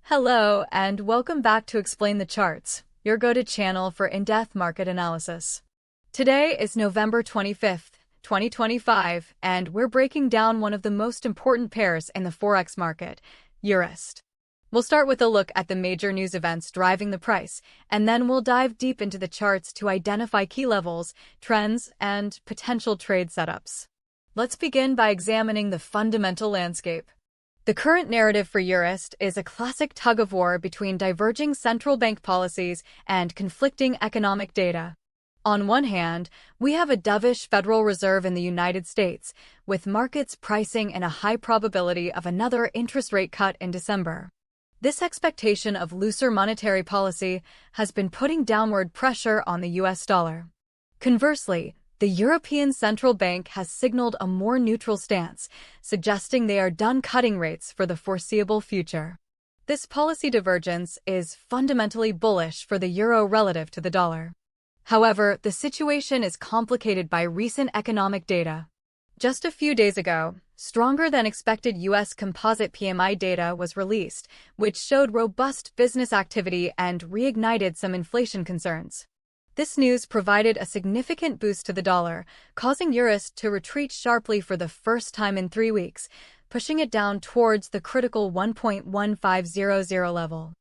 Hello, and welcome back to Explain the Charts, your go-to channel for in-depth market analysis. Today is November 25th, 2025, and we're breaking down one of the most important pairs in the Forex market, EURUSD. We'll start with a look at the major news events driving the price, and then we'll dive deep into the charts to identify key levels, trends, and potential trade setups. Let's begin by examining the fundamental landscape. The current narrative for EURUSD is a classic tug-of-war between diverging central bank policies and conflicting economic data. On one hand, we have a dovish Federal Reserve in the United States, with markets pricing in a high probability of another interest rate cut in December. This expectation of looser monetary policy has been putting downward pressure on the US dollar. Conversely, the European Central Bank has signaled a more neutral stance, suggesting they are done cutting rates for the foreseeable future. This policy divergence is fundamentally bullish for the euro relative to the dollar. However, the situation is complicated by recent economic data. Just a few days ago, stronger than expected U.S. composite PMI data was released, which showed robust business activity and reignited some inflation concerns. This news provided a significant boost to the dollar, causing EURUSD to retreat sharply for the first time in 3 weeks, pushing it down towards the critical 1.1500 level.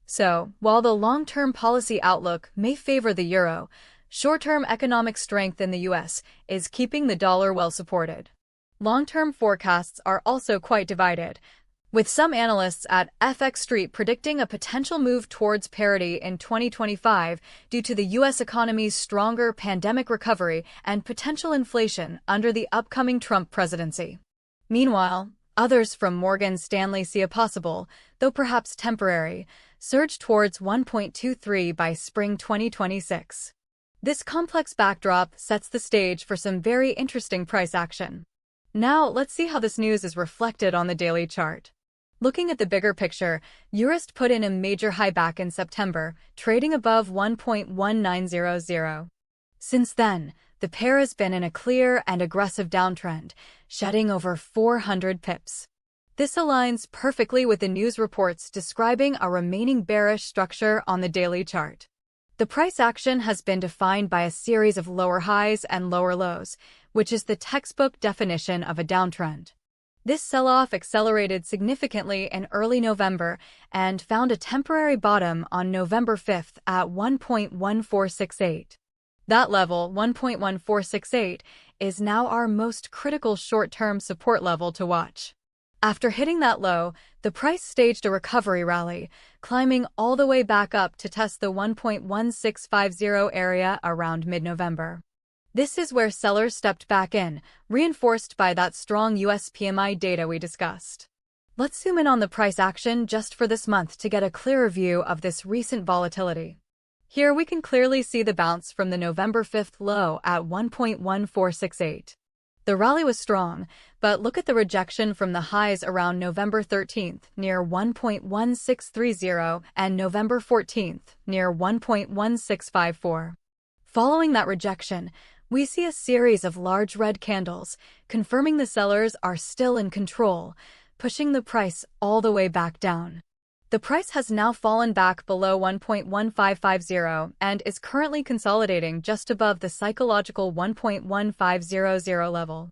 So, while the long-term policy outlook may favor the euro, short-term economic strength in the U.S. is keeping the dollar well supported. Long-term forecasts are also quite divided, with some analysts at FX Street predicting a potential move towards parity in 2025 due to the U.S. economy's stronger pandemic recovery and potential inflation under the upcoming Trump presidency. Meanwhile, others from Morgan Stanley see a possible, though perhaps temporary, surge towards 1.23 by spring 2026. This complex backdrop sets the stage for some very interesting price action. Now, let's see how this news is reflected on the daily chart. Looking at the bigger picture, EURUSD put in a major high back in September, trading above 1.1900. Since then, the pair has been in a clear and aggressive downtrend, shedding over 400 pips. This aligns perfectly with the news reports describing a remaining bearish structure on the daily chart. The price action has been defined by a series of lower highs and lower lows, which is the textbook definition of a downtrend. This sell-off accelerated significantly in early November and found a temporary bottom on November 5th at 1.1468. That level, 1.1468, is now our most critical short-term support level to watch. After hitting that low, the price staged a recovery rally, climbing all the way back up to test the 1.1650 area around mid-November. This is where sellers stepped back in, reinforced by that strong US PMI data we discussed. Let's zoom in on the price action just for this month to get a clearer view of this recent volatility. Here we can clearly see the bounce from the November 5th low at 1.1468. The rally was strong, but look at the rejection from the highs around November 13th near 1.1630 and November 14th near 1.1654. Following that rejection, we see a series of large red candles, confirming the sellers are still in control, pushing the price all the way back down. The price has now fallen back below 1.1550 and is currently consolidating just above the psychological 1.1500 level.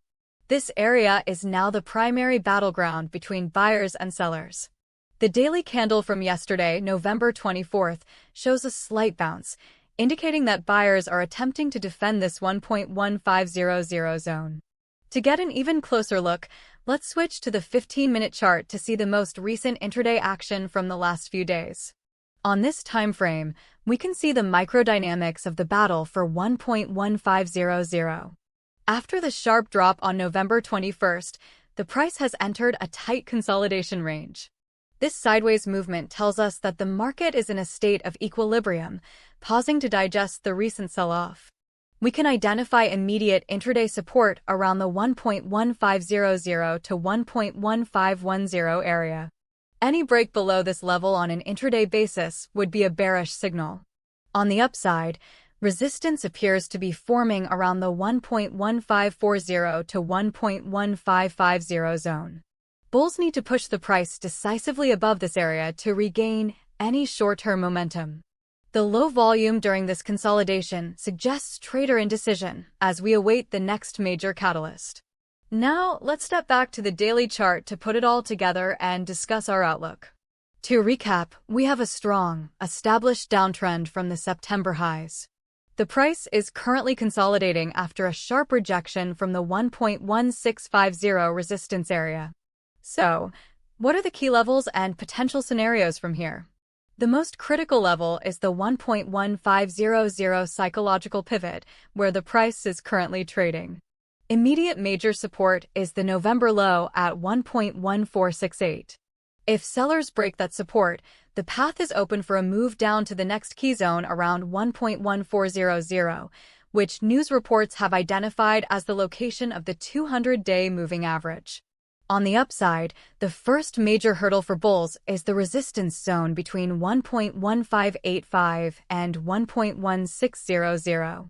This area is now the primary battleground between buyers and sellers. The daily candle from yesterday, November 24th, shows a slight bounce, indicating that buyers are attempting to defend this 1.1500 zone. To get an even closer look, let's switch to the 15-minute chart to see the most recent intraday action from the last few days. On this time frame, we can see the microdynamics of the battle for 1.1500. After the sharp drop on November 21st, the price has entered a tight consolidation range. This sideways movement tells us that the market is in a state of equilibrium, pausing to digest the recent sell-off. We can identify immediate intraday support around the 1.1500 to 1.1510 area. Any break below this level on an intraday basis would be a bearish signal. On the upside, resistance appears to be forming around the 1.1540 to 1.1550 zone. Bulls need to push the price decisively above this area to regain any short-term momentum. The low volume during this consolidation suggests trader indecision as we await the next major catalyst. Now, let's step back to the daily chart to put it all together and discuss our outlook. To recap, we have a strong, established downtrend from the September highs. The price is currently consolidating after a sharp rejection from the 1.1650 resistance area. So, what are the key levels and potential scenarios from here? The most critical level is the 1.1500 psychological pivot, where the price is currently trading. Immediate major support is the November low at 1.1468. If sellers break that support, the path is open for a move down to the next key zone around 1.1400, which news reports have identified as the location of the 200-day moving average. On the upside, the first major hurdle for bulls is the resistance zone between 1.1585 and 1.1600.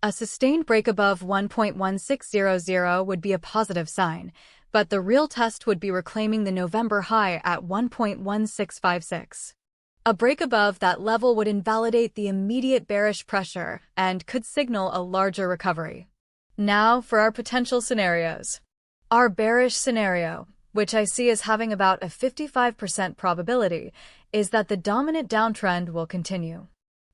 A sustained break above 1.1600 would be a positive sign, but the real test would be reclaiming the November high at 1.1656. A break above that level would invalidate the immediate bearish pressure and could signal a larger recovery. Now for our potential scenarios. Our bearish scenario, which I see as having about a 55% probability, is that the dominant downtrend will continue.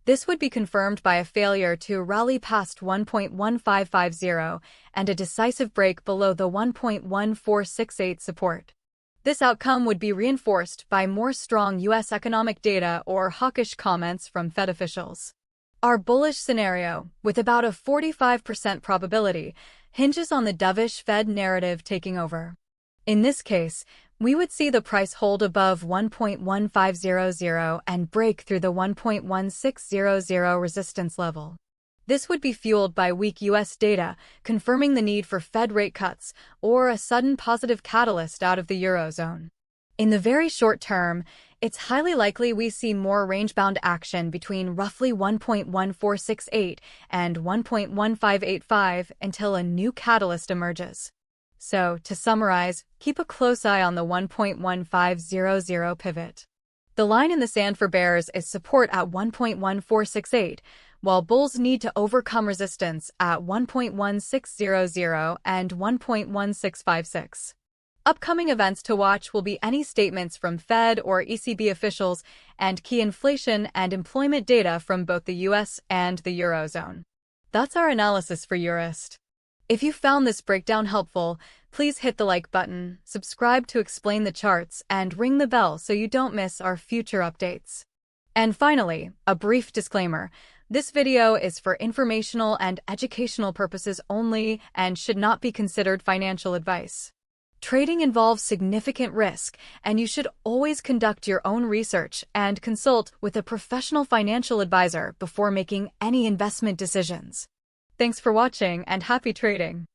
This would be confirmed by a failure to rally past 1.1550 and a decisive break below the 1.1468 support. This outcome would be reinforced by more strong U.S. economic data or hawkish comments from Fed officials. Our bullish scenario, with about a 45% probability, hinges on the dovish Fed narrative taking over. In this case, we would see the price hold above 1.1500 and break through the 1.1600 resistance level. This would be fueled by weak U.S. data, confirming the need for Fed rate cuts or a sudden positive catalyst out of the Eurozone. In the very short term, it's highly likely we see more range-bound action between roughly 1.1468 and 1.1585 until a new catalyst emerges. So, to summarize, keep a close eye on the 1.1500 pivot. The line in the sand for bears is support at 1.1468, while bulls need to overcome resistance at 1.1600 and 1.1656. Upcoming events to watch will be any statements from Fed or ECB officials and key inflation and employment data from both the US and the Eurozone. That's our analysis for EURUSD. If you found this breakdown helpful, please hit the like button, subscribe to explain the charts, and ring the bell so you don't miss our future updates. And finally, a brief disclaimer. This video is for informational and educational purposes only and should not be considered financial advice. Trading involves significant risk, and you should always conduct your own research and consult with a professional financial advisor before making any investment decisions. Thanks for watching and happy trading!